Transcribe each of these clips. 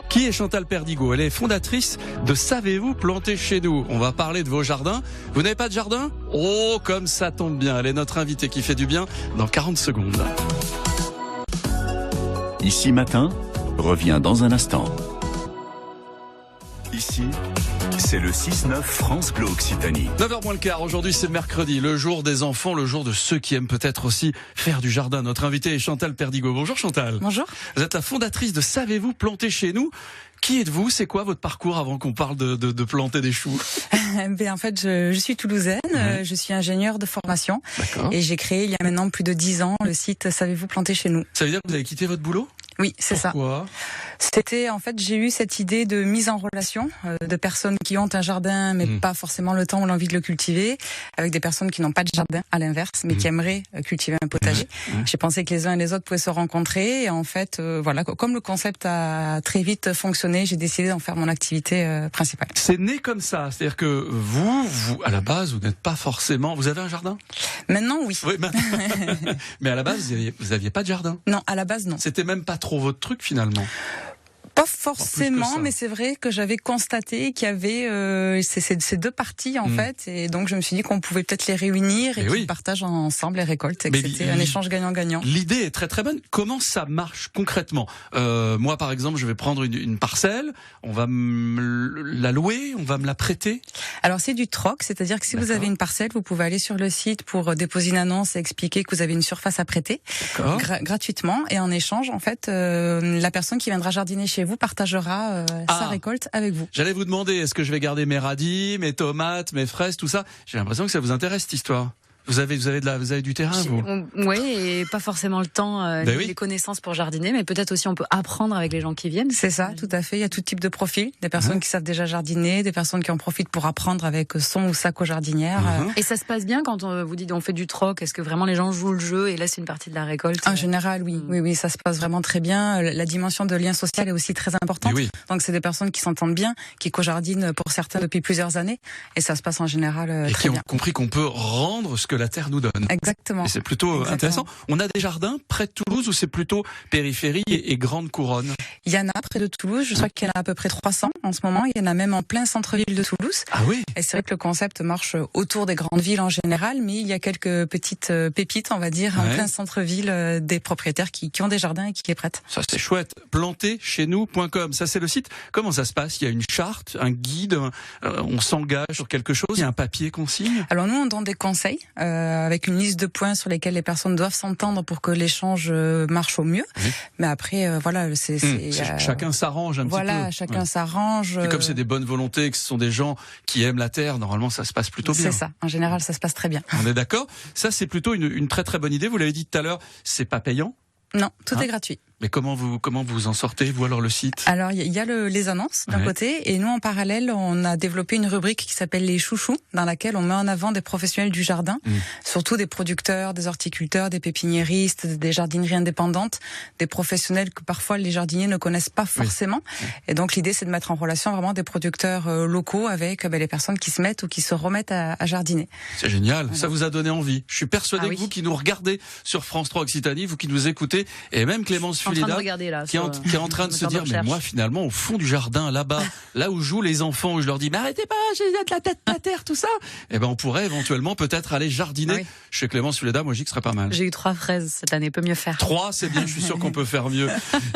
Qui est Chantal Perdigot? Elle est fondatrice de Savez-vous planter chez nous? On va parler de vos jardins. Vous n'avez pas de jardin? Oh, comme ça tombe bien. Elle est notre invitée qui fait du bien dans 40 secondes. Ici Matin revient dans un instant. Ici, c'est le 6-9 France Bleu Occitanie. 9h moins le quart, aujourd'hui c'est mercredi, le jour des enfants, le jour de ceux qui aiment peut-être aussi faire du jardin. Notre invitée est Chantal Perdigot. Bonjour Chantal. Bonjour. Vous êtes la fondatrice de Savez-vous planter chez nous? Qui êtes-vous? C'est quoi votre parcours avant qu'on parle de planter des choux? En fait, je suis toulousaine, je suis ingénieure de formation. D'accord. Et j'ai créé il y a maintenant plus de 10 ans le site Savez-vous planter chez nous. Ça veut dire que vous avez quitté votre boulot? Oui, c'est ça. Pourquoi? C'était, en fait, j'ai eu cette idée de mise en relation de personnes qui ont un jardin, mais pas forcément le temps ou l'envie de le cultiver, avec des personnes qui n'ont pas de jardin, à l'inverse, mais qui aimeraient cultiver un potager. J'ai pensé que les uns et les autres pouvaient se rencontrer, et en fait, voilà, comme le concept a très vite fonctionné, j'ai décidé d'en faire mon activité principale. C'est né comme ça, c'est-à-dire que vous, à la base, vous n'êtes pas forcément... Vous avez un jardin? Maintenant, oui. Oui, mais à la base, vous aviez pas de jardin? Non, à la base, non. C'était même pas trop votre truc, finalement? Pas forcément, mais c'est vrai que j'avais constaté qu'il y avait ces deux parties en fait, et donc je me suis dit qu'on pouvait peut-être les réunir et qu'ils partagent ensemble les récoltes, et que c'était un échange gagnant-gagnant. L'idée est très très bonne. Comment ça marche concrètement? Moi par exemple, je vais prendre une parcelle, on va me la louer, on va me la prêter? Alors c'est du troc, c'est-à-dire que si vous avez une parcelle, vous pouvez aller sur le site pour déposer une annonce et expliquer que vous avez une surface à prêter gratuitement, et en échange en fait la personne qui viendra jardiner chez vous partagera sa récolte avec vous. J'allais vous demander, est-ce que je vais garder mes radis, mes tomates, mes fraises, tout ça? J'ai l'impression que ça vous intéresse cette histoire. Vous avez du terrain, vous? Oui, et pas forcément le temps, les connaissances pour jardiner, mais peut-être aussi on peut apprendre avec les gens qui viennent. C'est ça, tout à fait. Il y a tout type de profils. Des personnes qui savent déjà jardiner, des personnes qui en profitent pour apprendre avec son ou sa co-jardinière. Et ça se passe bien quand vous dites on fait du troc? Est-ce que vraiment les gens jouent le jeu et laissent une partie de la récolte? En général, oui. Oui, ça se passe vraiment très bien. La dimension de lien social est aussi très importante. Donc c'est des personnes qui s'entendent bien, qui co-jardinent pour certains depuis plusieurs années, et ça se passe en général très bien. Et qui ont compris qu'on peut rendre ce que la terre nous donne. Exactement. Et c'est plutôt intéressant. On a des jardins près de Toulouse, ou c'est plutôt périphérie et grande couronne? Il y en a près de Toulouse. Je crois qu'il y en a à peu près 300 en ce moment. Il y en a même en plein centre-ville de Toulouse. Ah oui. Et c'est vrai que le concept marche autour des grandes villes en général, mais il y a quelques petites pépites, on va dire, en plein centre-ville, des propriétaires qui ont des jardins et qui les prêtent. Ça c'est chouette. Plantercheznous.com. Ça c'est le site. Comment ça se passe? Il y a une charte, un guide, on s'engage sur quelque chose, il y a un papier qu'on signe? Alors nous on donne des conseils avec une liste de points sur lesquels les personnes doivent s'entendre pour que l'échange marche au mieux. Mais après voilà, chacun s'arrange un petit peu. Voilà, chacun s'arrange. Et comme c'est des bonnes volontés, que ce sont des gens qui aiment la terre, normalement ça se passe plutôt bien. C'est ça. En général, ça se passe très bien. On est d'accord? Ça c'est plutôt une très très bonne idée. Vous l'avez dit tout à l'heure, c'est pas payant? Non, tout est gratuit. Mais comment vous en sortez, vous, alors, le site? Alors, il y a les annonces d'un côté, et nous, en parallèle, on a développé une rubrique qui s'appelle les chouchous, dans laquelle on met en avant des professionnels du jardin, surtout des producteurs, des horticulteurs, des pépiniéristes, des jardineries indépendantes, des professionnels que parfois les jardiniers ne connaissent pas forcément. Et donc, l'idée, c'est de mettre en relation vraiment des producteurs locaux avec les personnes qui se mettent ou qui se remettent à jardiner. C'est génial, ça vous a donné envie. Je suis persuadé que vous qui nous regardez sur France 3 Occitanie, vous qui nous écoutez, et même Clémence Fuleda, qui est en train de se dire, mais moi finalement au fond du jardin là-bas, là où jouent les enfants, où je leur dis mais arrêtez pas, j'ai de la tête à terre, tout ça, et on pourrait éventuellement peut-être aller jardiner chez Clémence Fuleda. Moi je dis que ce serait pas mal. J'ai eu 3 fraises cette année, peut mieux faire. 3, c'est bien, je suis sûr qu'on peut faire mieux.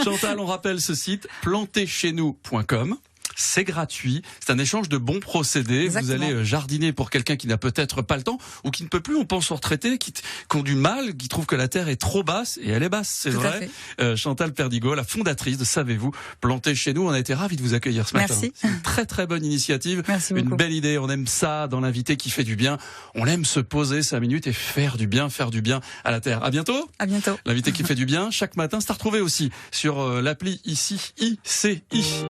Chantal, on rappelle ce site, plantercheznous.com. C'est gratuit, c'est un échange de bons procédés. Exactement. Vous allez jardiner pour quelqu'un qui n'a peut-être pas le temps ou qui ne peut plus, on pense aux retraités qui ont du mal, qui trouvent que la terre est trop basse, et elle est basse, c'est vrai. Chantal Perdigot, la fondatrice de Savez-vous planter chez nous. On a été ravis de vous accueillir ce matin. Merci. C'est une très très bonne initiative. Merci beaucoup. Une belle idée, on aime ça dans l'invité qui fait du bien. On aime se poser 5 minutes et faire du bien à la terre. À bientôt. À bientôt. L'invité qui fait du bien chaque matin, c'est à retrouver aussi sur l'appli ICI.